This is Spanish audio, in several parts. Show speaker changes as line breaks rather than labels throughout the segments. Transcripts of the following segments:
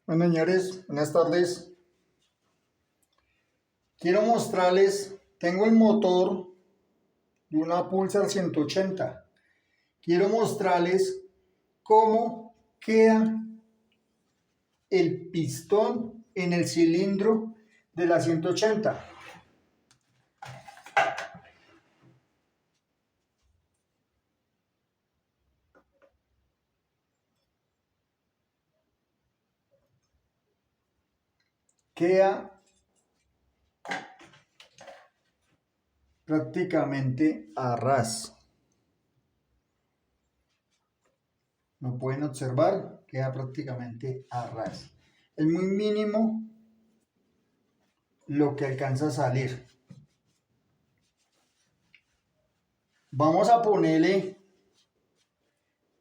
Bueno, señores, buenas tardes. Quiero mostrarles, tengo el motor de una Pulsar 180. Quiero mostrarles cómo queda el pistón en el cilindro de la 180. Queda prácticamente a ras. Lo pueden observar, queda prácticamente a ras. Es muy mínimo lo que alcanza a salir. Vamos a ponerle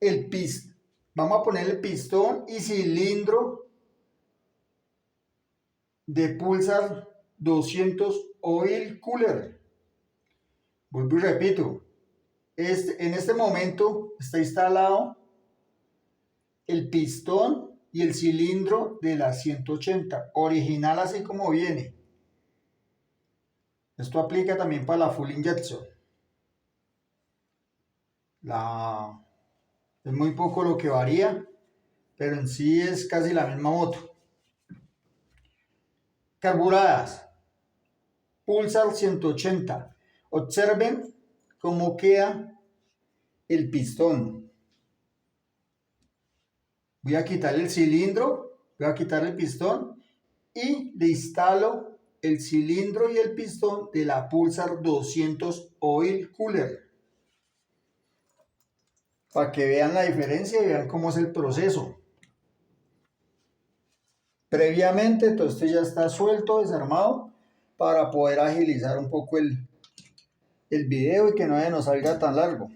el pistón y cilindro de Pulsar 200 Oil Cooler. Vuelvo y repito, en este momento está instalado el pistón y el cilindro de la 180, original así como viene. Esto aplica también para la full injection. Es muy poco lo que varía, pero en sí es casi la misma moto. Carburadas, Pulsar 180. Observen cómo queda el pistón. Voy a quitar el cilindro, voy a quitar el pistón y le instalo el cilindro y el pistón de la Pulsar 200 Oil Cooler. Para que vean la diferencia y vean cómo es el proceso. Previamente todo esto ya está suelto, desarmado, para poder agilizar un poco el video y que no nos salga tan largo.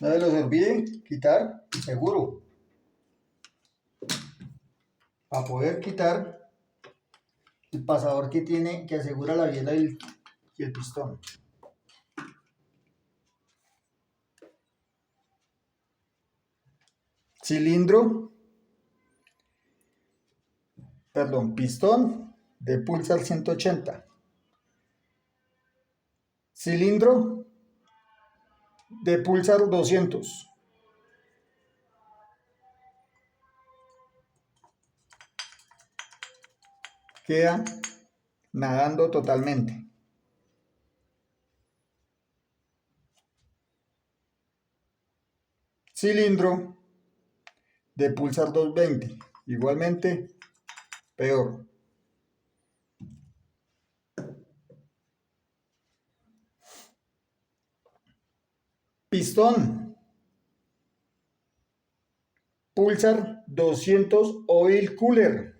No se los olvide quitar seguro, para poder quitar el pasador que asegura la biela y el pistón. Pistón de Pulsar 180. Cilindro de Pulsar 200. Queda nadando totalmente. Cilindro de Pulsar 220. Igualmente peor. Pistón Pulsar 200 Oil Cooler.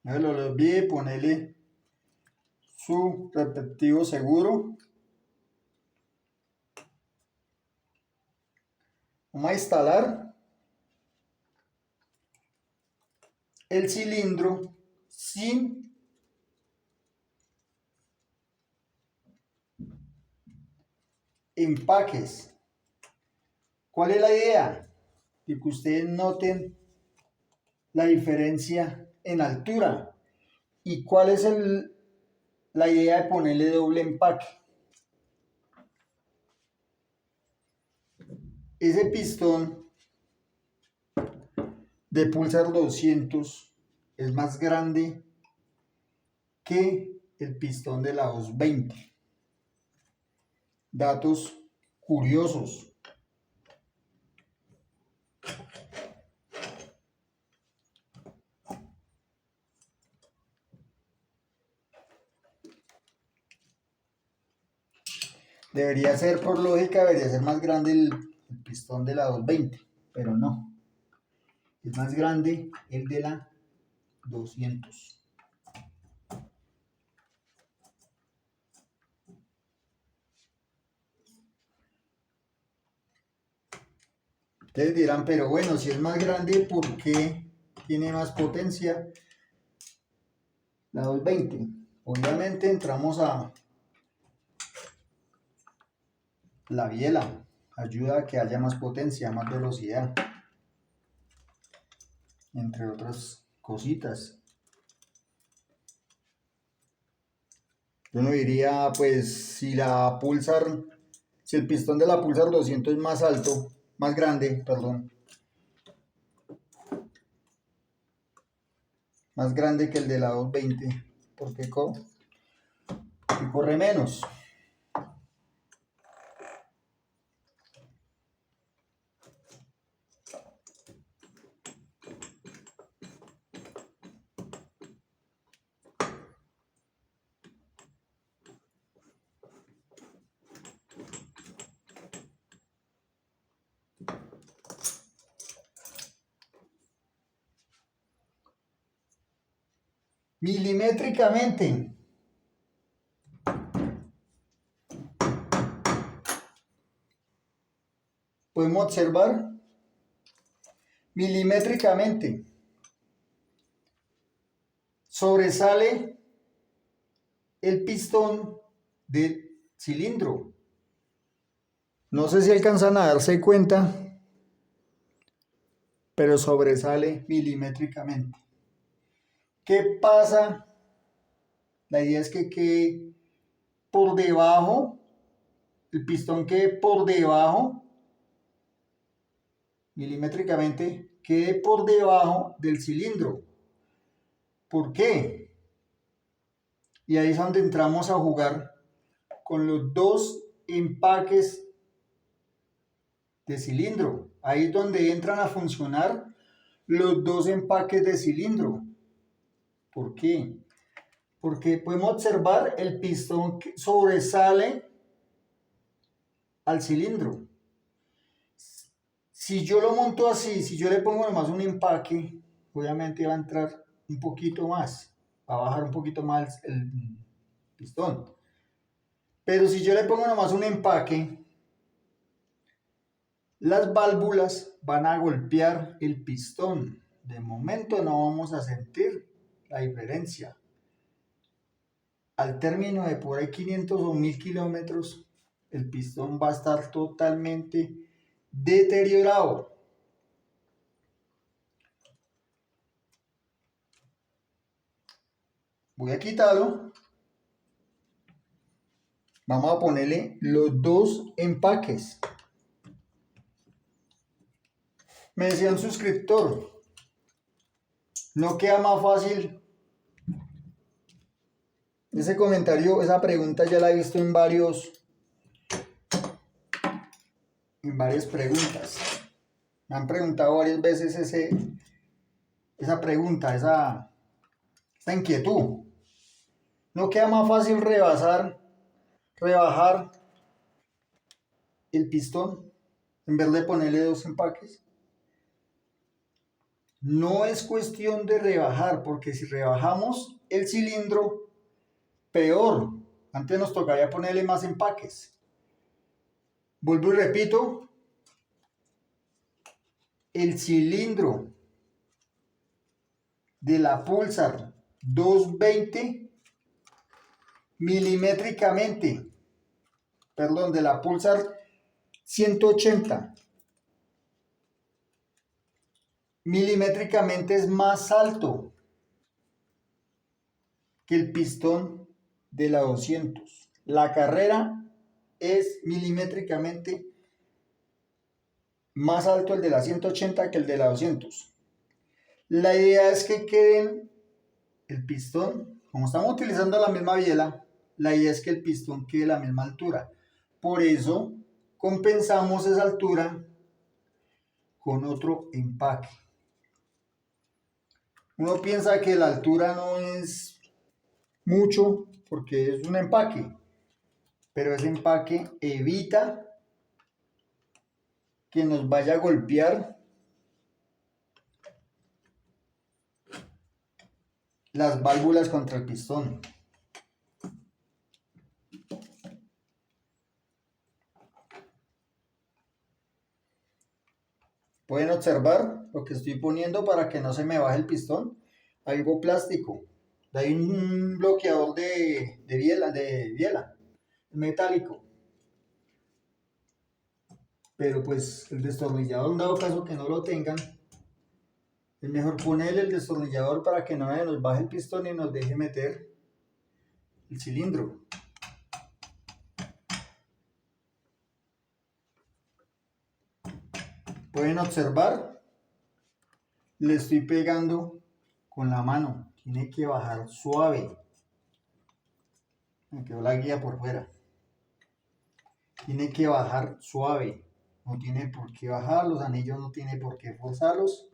No se lo olvide ponerle su respectivo seguro. Vamos a instalar el cilindro sin empaques. ¿Cuál es la idea? Que ustedes noten la diferencia en altura. ¿Y cuál es la idea de ponerle doble empaque? Ese pistón de Pulsar 200 es más grande que el pistón de la 220. Datos curiosos. Debería ser, por lógica, debería ser más grande el pistón de la 220, pero no. es más grande el de la 200. Ustedes dirán, pero bueno, si es más grande, ¿por qué tiene más potencia la 220? Obviamente entramos a la biela, ayuda a que haya más potencia, más velocidad, entre otras cositas. Yo no diría, pues, si el pistón de la Pulsar 200 es más alto, más grande, perdón, más grande que el de la 220, porque corre menos. Milimétricamente. Podemos observar milimétricamente. Sobresale el pistón del cilindro. No sé si alcanzan a darse cuenta, pero sobresale milimétricamente. ¿Qué pasa? La idea es que quede por debajo, el pistón quede por debajo, milimétricamente, quede por debajo del cilindro. ¿Por qué? Y ahí es donde entramos a jugar con los dos empaques de cilindro. Ahí es donde entran a funcionar los dos empaques de cilindro. ¿Por qué? Porque podemos observar el pistón que sobresale al cilindro. Si yo lo monto así, si yo le pongo nomás un empaque, obviamente va a entrar un poquito más, va a bajar un poquito más el pistón. Pero si yo le pongo nomás un empaque, las válvulas van a golpear el pistón. De momento no vamos a sentir la diferencia. Al término de por ahí 500 o 1000 kilómetros, el pistón va a estar totalmente deteriorado. Voy a quitarlo. Vamos a ponerle los dos empaques. Me decía un suscriptor, ¿no queda más fácil? Ese comentario, esa pregunta ya la he visto en varias preguntas. Me han preguntado varias veces esa pregunta, esta inquietud. ¿No queda más fácil rebajar el pistón en vez de ponerle dos empaques? No es cuestión de rebajar, porque si rebajamos el cilindro, peor. Antes nos tocaría ponerle más empaques. Vuelvo y repito, el cilindro de la Pulsar 220 milimétricamente, perdón, de la Pulsar 180 milimétricamente es más alto que el pistón de la 200. La carrera es milimétricamente más alto el de la 180 que el de la 200. La idea es que queden el pistón, como estamos utilizando la misma biela, la idea es que el pistón quede a la misma altura. Por eso compensamos esa altura con otro empaque. Uno piensa que la altura no es mucho porque es un empaque, pero ese empaque evita que nos vaya a golpear las válvulas contra el pistón. Pueden observar lo que estoy poniendo para que no se me baje el pistón. Algo plástico. Hay un bloqueador de biela metálico. Pero pues el destornillador, en dado caso que no lo tengan, es mejor ponerle el destornillador para que no nos baje el pistón y nos deje meter el cilindro. Pueden observar, le estoy pegando con la mano, tiene que bajar suave. Me quedó la guía por fuera. Tiene que bajar suave, no tiene por qué bajar, los anillos no tiene por qué forzarlos.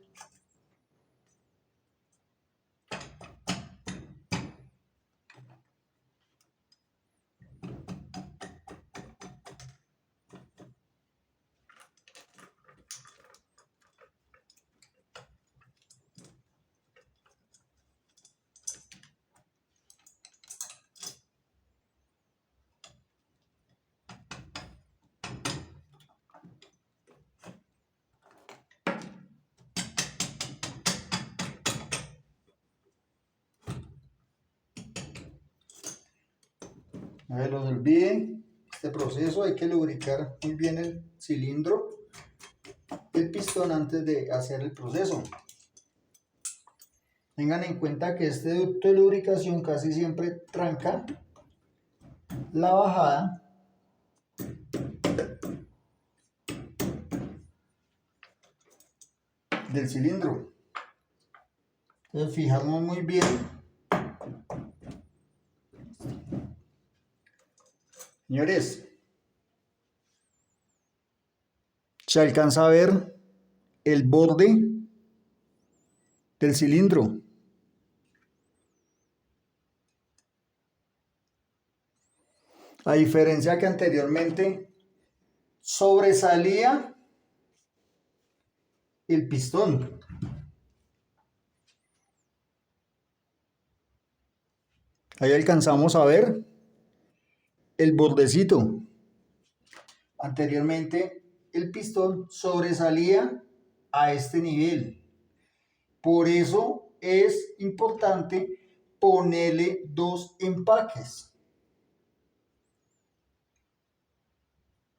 No se los olviden, este proceso hay que lubricar muy bien el cilindro, el pistón antes de hacer el proceso. Tengan en cuenta que este ducto de lubricación casi siempre tranca la bajada del cilindro. Entonces fijarnos muy bien señores. Se alcanza a ver el borde del cilindro. A diferencia que anteriormente sobresalía el pistón. Ahí alcanzamos a ver el bordecito. Anteriormente el pistón sobresalía a este nivel. Por eso es importante ponerle dos empaques.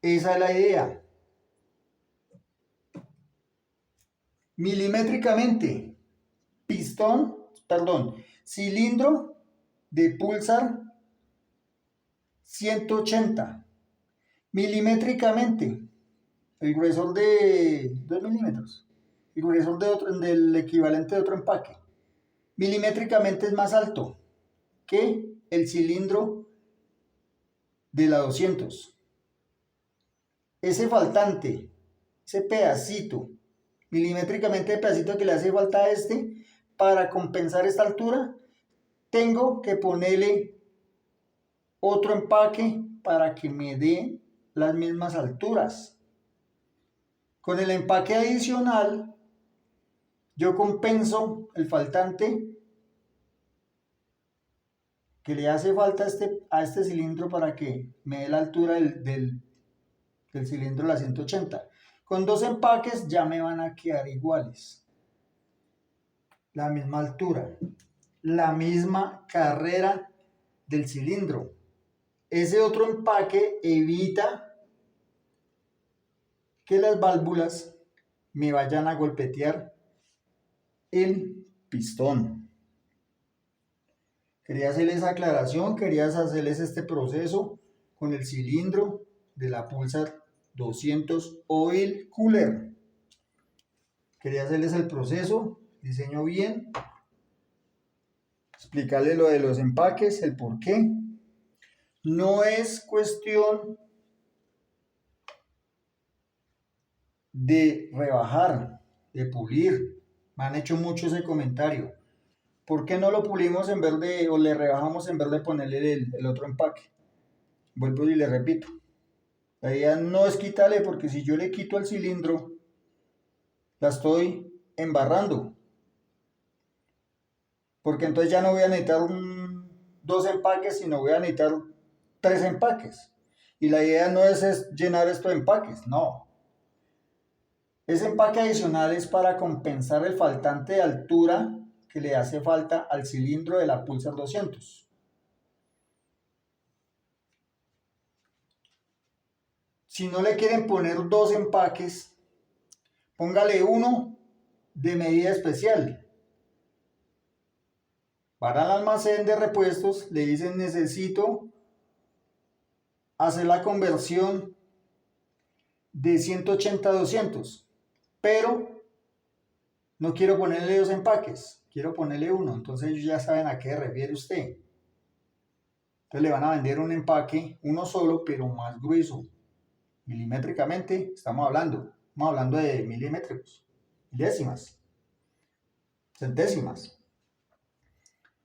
Esa es la idea. Milimétricamente, cilindro de Pulsar 180. Milimétricamente, el gruesor de 2 milímetros, el gruesor del equivalente de otro empaque. Milimétricamente es más alto que el cilindro de la 200. Ese faltante, ese pedacito, milimétricamente el pedacito que le hace falta a este, para compensar esta altura, tengo que ponerle otro empaque para que me dé las mismas alturas. Con el empaque adicional, yo compenso el faltante que le hace falta a este cilindro para que me dé la altura del cilindro de la 180. Con dos empaques ya me van a quedar iguales. La misma altura, la misma carrera del cilindro. Ese otro empaque evita que las válvulas me vayan a golpetear el pistón. Quería hacerles esa aclaración, quería hacerles este proceso con el cilindro de la Pulsar 200 Oil Cooler. Quería hacerles el proceso, diseño bien, explicarles lo de los empaques, el por qué. No es cuestión de rebajar, de pulir. Me han hecho mucho ese comentario. ¿Por qué no lo pulimos en vez de, o le rebajamos en vez de ponerle el otro empaque? Vuelvo y le repito. La idea no es quitarle, porque si yo le quito al cilindro, la estoy embarrando. porque entonces ya no voy a necesitar dos empaques, sino voy a necesitar 3 empaques. Y la idea no es llenar estos empaques, no. Ese empaque adicional es para compensar el faltante de altura que le hace falta al cilindro de la Pulsar 200. Si no le quieren poner 2 empaques, póngale uno de medida especial. Para el almacén de repuestos le dicen necesito hacer la conversión de 180 a 200, pero no quiero ponerle 2 empaques, quiero ponerle uno. Entonces ellos ya saben a qué refiere usted. Entonces le van a vender un empaque, uno solo, pero más grueso. Milimétricamente estamos hablando de milímetros, milésimas, centésimas.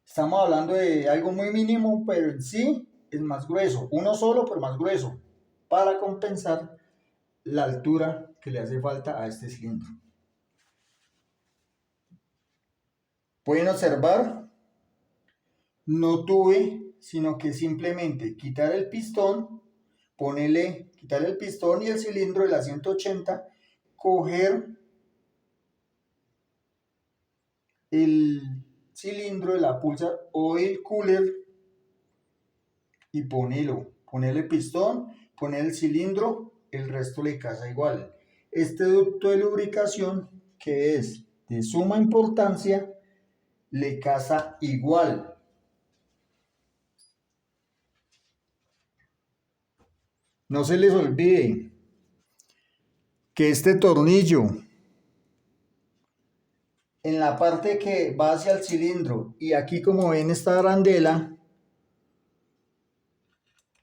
Estamos hablando de algo muy mínimo, pero en sí es más grueso. Uno solo, pero más grueso, para compensar la altura que le hace falta a este cilindro. Pueden observar, no tuve sino que simplemente quitar el pistón, quitar el pistón y el cilindro de la 180, coger el cilindro de la Pulsar Oil Cooler y ponerle pistón, poner el cilindro, el resto le casa igual. Este ducto de lubricación, que es de suma importancia, le casa igual. No se les olvide que este tornillo en la parte que va hacia el cilindro y aquí, como ven, esta arandela,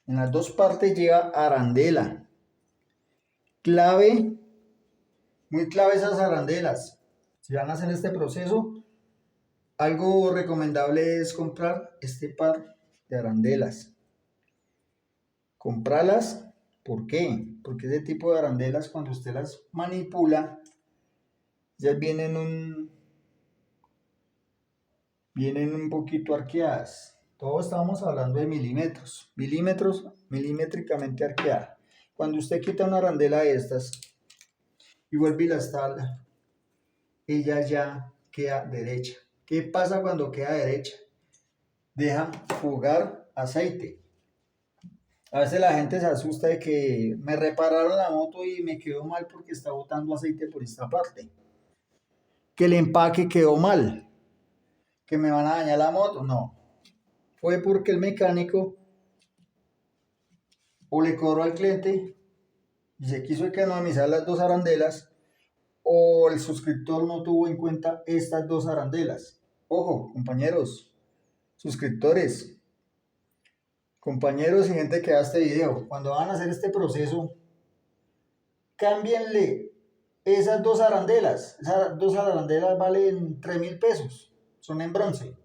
en las dos partes lleva arandela. Clave, muy clave esas arandelas. Si van a hacer este proceso, algo recomendable es comprar este par de arandelas. Comprarlas, ¿por qué? Porque ese tipo de arandelas, cuando usted las manipula, ya vienen un poquito arqueadas. Todos estamos hablando de milímetros, milimétricamente arqueada. Cuando usted quita una arandela de estas y vuelve y la instala, ella ya queda derecha. ¿Qué pasa cuando queda derecha? Deja fugar aceite. A veces la gente se asusta de que me repararon la moto y me quedó mal porque está botando aceite por esta parte. Que el empaque quedó mal. Que me van a dañar la moto. No. Fue porque el mecánico o le cobró al cliente y se quiso economizar las dos arandelas, o el suscriptor no tuvo en cuenta estas dos arandelas. Ojo, compañeros, suscriptores, compañeros y gente que da este video, cuando van a hacer este proceso, cámbienle esas dos arandelas. Esas dos arandelas valen 3.000 pesos, son en bronce.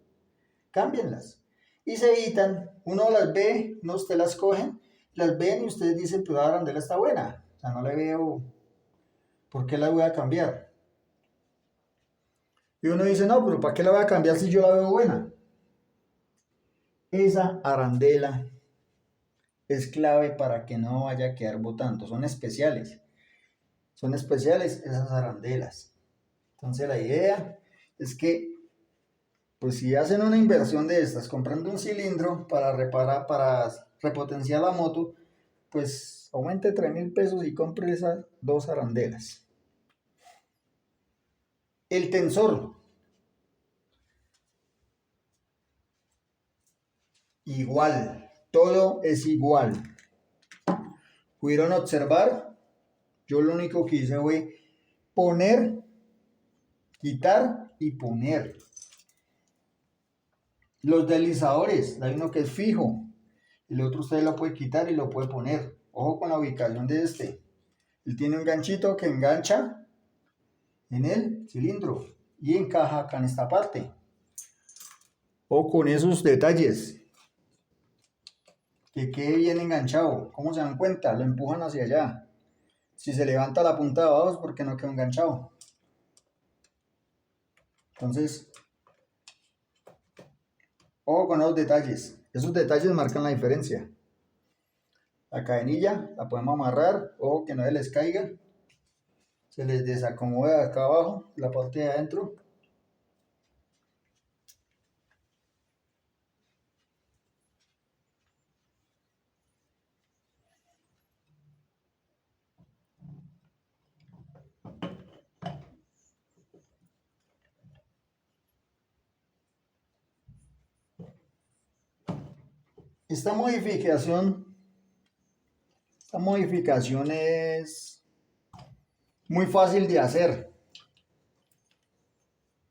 Cámbienlas y se evitan. Uno las ve, no, usted las cogen, las ven y ustedes dicen, pues la arandela está buena. O sea, no le veo por qué la voy a cambiar. Y uno dice, no, pero ¿para qué la voy a cambiar si yo la veo buena? Esa arandela es clave para que no vaya a quedar botando. Son especiales esas arandelas. Entonces la idea es que, pues si hacen una inversión de estas, comprando un cilindro para reparar, para repotenciar la moto, pues aumente 3.000 pesos y compre esas dos arandelas. El tensor, igual, todo es igual. Pudieron observar, yo lo único que hice fue poner, quitar y poner. Los deslizadores, hay uno que es fijo, el otro usted lo puede quitar y lo puede poner. Ojo con la ubicación de este. Él tiene un ganchito que engancha en el cilindro y encaja acá en esta parte. O con esos detalles, que quede bien enganchado. ¿Cómo se dan cuenta? Lo empujan hacia allá. Si se levanta la punta de abajo es porque no quedó enganchado. Entonces, Ojo con los detalles. Esos detalles marcan la diferencia. La cadenilla la podemos amarrar. Ojo que no se les caiga. Se les desacomoda acá abajo, la parte de adentro. Esta modificación es muy fácil de hacer.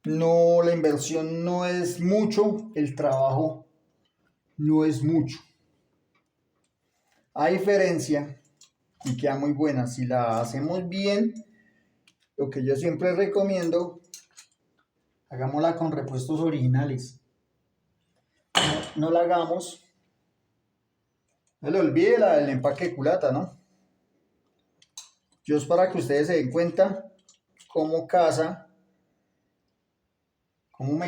No, la inversión no es mucho, el trabajo no es mucho. A diferencia, y queda muy buena, si la hacemos bien, lo que yo siempre recomiendo, hagámosla con repuestos originales. No la hagamos, no le olvide el empaque de culata, ¿no? Yo es para que ustedes se den cuenta cómo me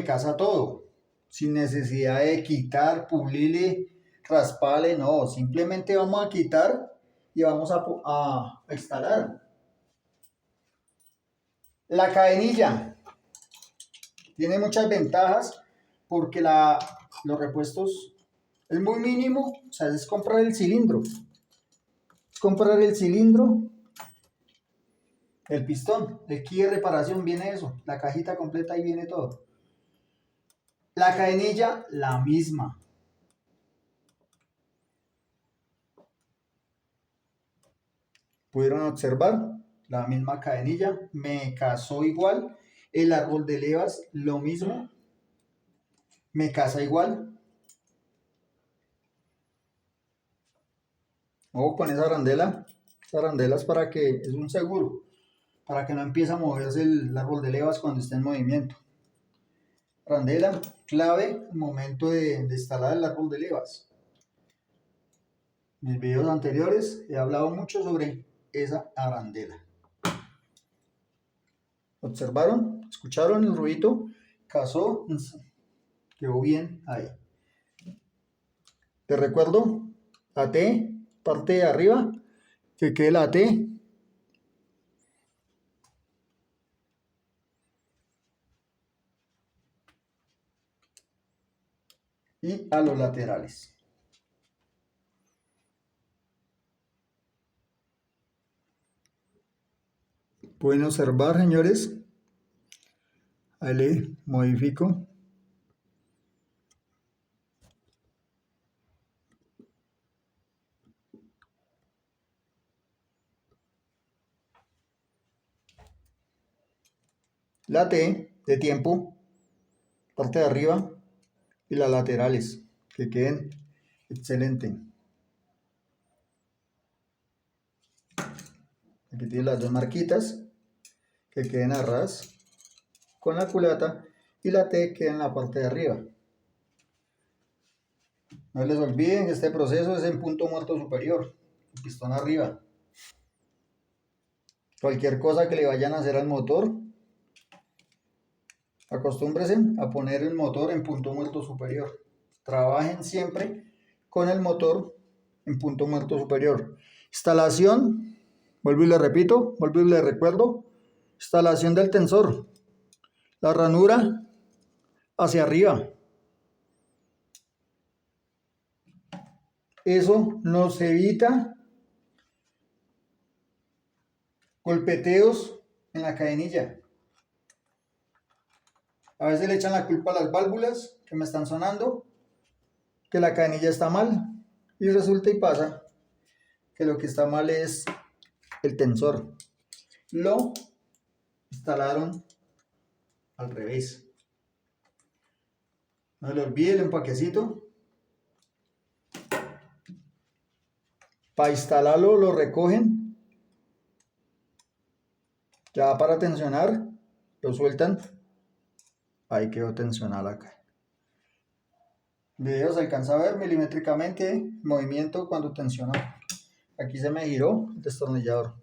casa todo, sin necesidad de quitar, pulirle, rasparle, no, simplemente vamos a quitar y vamos a instalar. La cadenilla tiene muchas ventajas porque los repuestos es muy mínimo, o sea, es comprar el cilindro. Es comprar el cilindro, el pistón, de kit de reparación viene eso, la cajita completa y viene todo. La cadenilla, la misma. Pudieron observar la misma cadenilla, me casó igual. El árbol de levas, lo mismo, me casa igual. Ojo con esa arandela. Esa arandela es para que, es un seguro, para que no empiece a moverse el árbol de levas cuando esté en movimiento. Arandela, clave al momento de instalar el árbol de levas. En mis videos anteriores he hablado mucho sobre esa arandela. ¿Observaron? ¿Escucharon el ruido? Casó, quedó bien ahí. Te recuerdo, la T, parte de arriba, que quede la T. Y a los laterales. Pueden observar, señores. Ahí le modifico. La T de tiempo, parte de arriba, y las laterales, que queden excelente. Aquí tiene las dos marquitas, que queden a ras con la culata, y la T queda en la parte de arriba. No les olviden que este proceso es en punto muerto superior, el pistón arriba. Cualquier cosa que le vayan a hacer al motor, acostúmbrense a poner el motor en punto muerto superior. Trabajen siempre con el motor en punto muerto superior. Instalación, vuelvo y le repito, vuelvo y le recuerdo, instalación del tensor. La ranura hacia arriba. Eso nos evita golpeteos en la cadenilla. A veces le echan la culpa a las válvulas que me están sonando, que la cadenilla está mal, y resulta y pasa que lo que está mal es el tensor. Lo instalaron al revés. No le olvide el empaquecito. Para instalarlo lo recogen. Ya para tensionar, lo sueltan. Ahí quedó tensional acá. En video se alcanza a ver milimétricamente el movimiento cuando tensiona. Aquí se me giró el destornillador.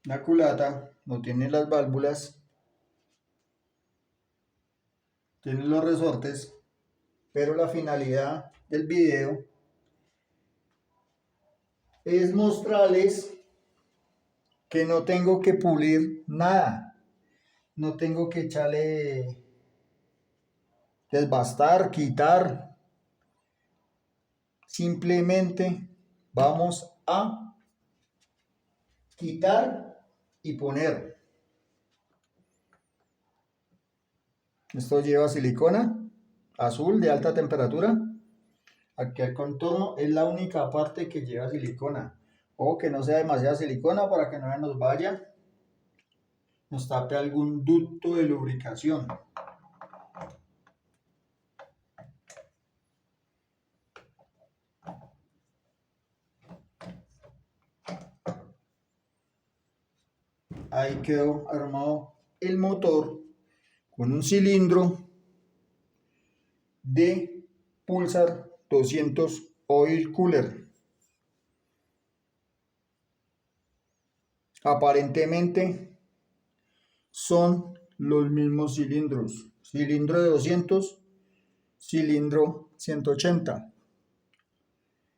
La culata no tiene las válvulas, tiene los resortes, pero la finalidad del video es mostrarles que no tengo que pulir nada, no tengo que echarle, desbastar, quitar, simplemente vamos a quitar y poner. Esto lleva silicona azul de alta temperatura. Aquí el contorno es la única parte que lleva silicona. O que no sea demasiada silicona para que no se nos vaya, nos tape algún ducto de lubricación. Ahí quedó armado el motor con un cilindro de Pulsar 200 Oil Cooler. Aparentemente son los mismos cilindros. Cilindro de 200, cilindro 180.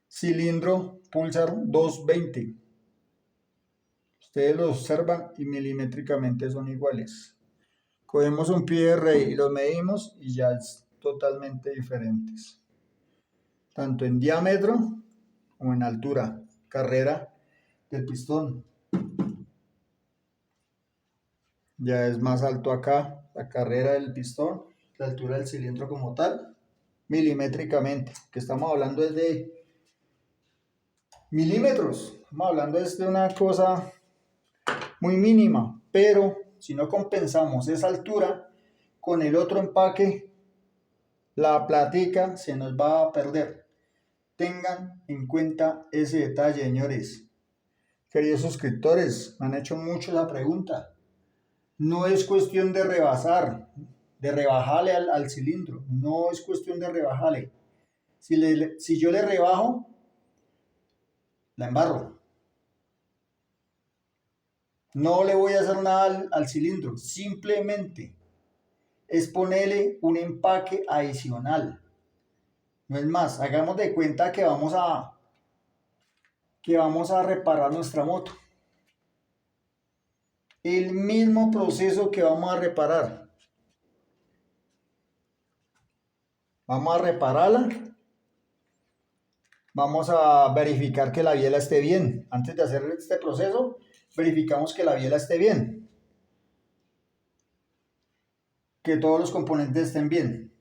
Cilindro Pulsar 220. Ustedes lo observan y milimétricamente son iguales. Cogemos un pie de rey y los medimos y ya es totalmente diferentes. Tanto en diámetro como en altura. Carrera del pistón. Ya es más alto acá la carrera del pistón, la altura del cilindro como tal, milimétricamente, que estamos hablando es de milímetros, estamos hablando es de una cosa muy mínima, pero si no compensamos esa altura con el otro empaque, la plática se nos va a perder. Tengan en cuenta ese detalle, señores. Queridos suscriptores, me han hecho mucho la pregunta. No es cuestión de rebasar, de rebajarle al cilindro. No es cuestión de rebajarle. Si yo le rebajo, la embarro. No le voy a hacer nada al cilindro. Simplemente es ponerle un empaque adicional. No es más, hagamos de cuenta que vamos a reparar nuestra moto. El mismo proceso que vamos a reparar. Vamos a repararla. Vamos a verificar que la biela esté bien. Antes de hacer este proceso, verificamos que la biela esté bien. Que todos los componentes estén bien.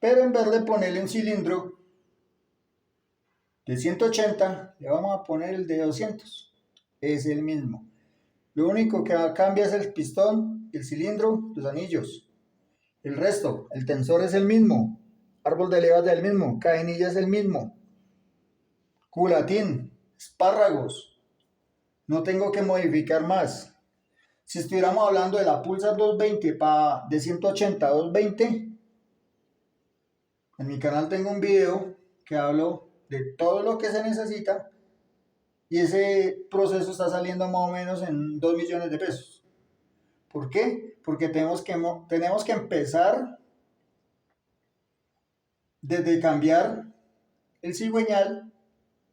Pero en vez de ponerle un cilindro de 180, le vamos a poner el de 200. Es el mismo. Lo único que cambia es el pistón, el cilindro, los anillos. El resto, el tensor es el mismo. Árbol de levas es el mismo. Cadenilla es el mismo. Culatín, espárragos. No tengo que modificar más. Si estuviéramos hablando de la Pulsar 220 de 180 a 220, en mi canal tengo un video que hablo de todo lo que se necesita y ese proceso está saliendo más o menos en 2 millones de pesos. ¿Por qué? Porque tenemos que empezar desde cambiar el cigüeñal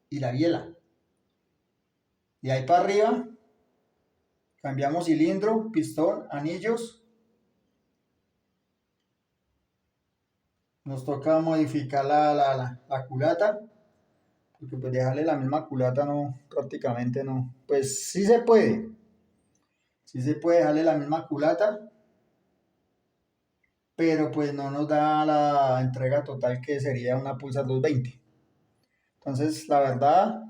y la biela. Y ahí para arriba cambiamos cilindro, pistón, anillos. Nos toca modificar la culata, porque pues dejarle la misma culata no, prácticamente no. Pues sí se puede dejarle la misma culata, pero pues no nos da la entrega total que sería una Pulsar 220. Entonces, la verdad,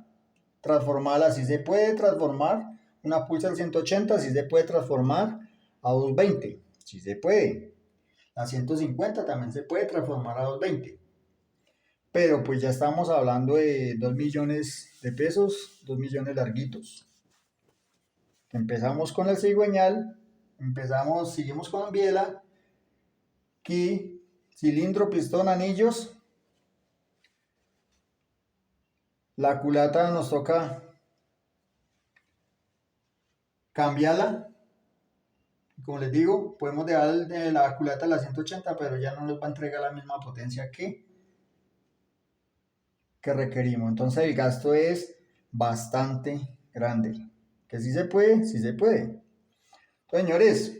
transformarla sí se puede transformar, una Pulsar 180 sí se puede transformar a 220, sí se puede. La 150 también se puede transformar a 220. Pero pues ya estamos hablando de 2 millones de pesos, 2 millones larguitos. Empezamos con el cigüeñal, seguimos con biela, aquí cilindro, pistón, anillos. La culata nos toca cámbiala. Como les digo, podemos dejar de la culata a la 180, pero ya no nos va a entregar la misma potencia que requerimos. Entonces el gasto es bastante grande. Que sí se puede, sí se puede. Entonces, señores,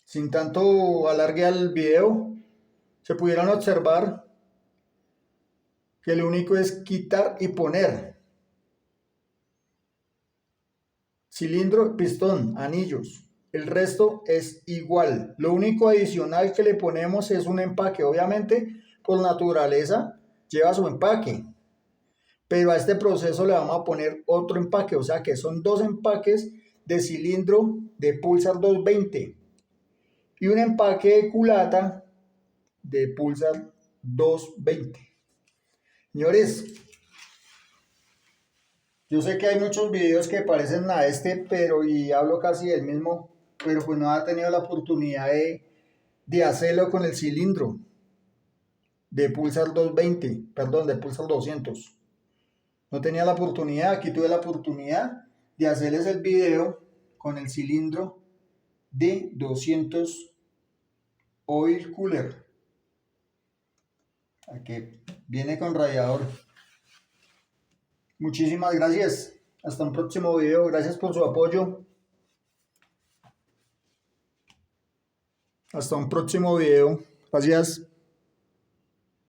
sin tanto alargue al video, se pudieran observar que lo único es quitar y poner cilindro, pistón, anillos. El resto es igual. Lo único adicional que le ponemos es un empaque. Obviamente, por naturaleza, lleva su empaque. Pero a este proceso le vamos a poner otro empaque. O sea que son dos empaques de cilindro de Pulsar 220 y un empaque de culata de Pulsar 220. Señores, yo sé que hay muchos videos que parecen a este, pero y hablo casi del mismo, pero pues no ha tenido la oportunidad de hacerlo con el cilindro de Pulsar 220, perdón, de Pulsar 200. No tenía la oportunidad, aquí tuve la oportunidad de hacerles el video con el cilindro de 200 Oil Cooler. Aquí viene con radiador. Muchísimas gracias. Hasta un próximo video. Gracias por su apoyo. Hasta un próximo video. Gracias.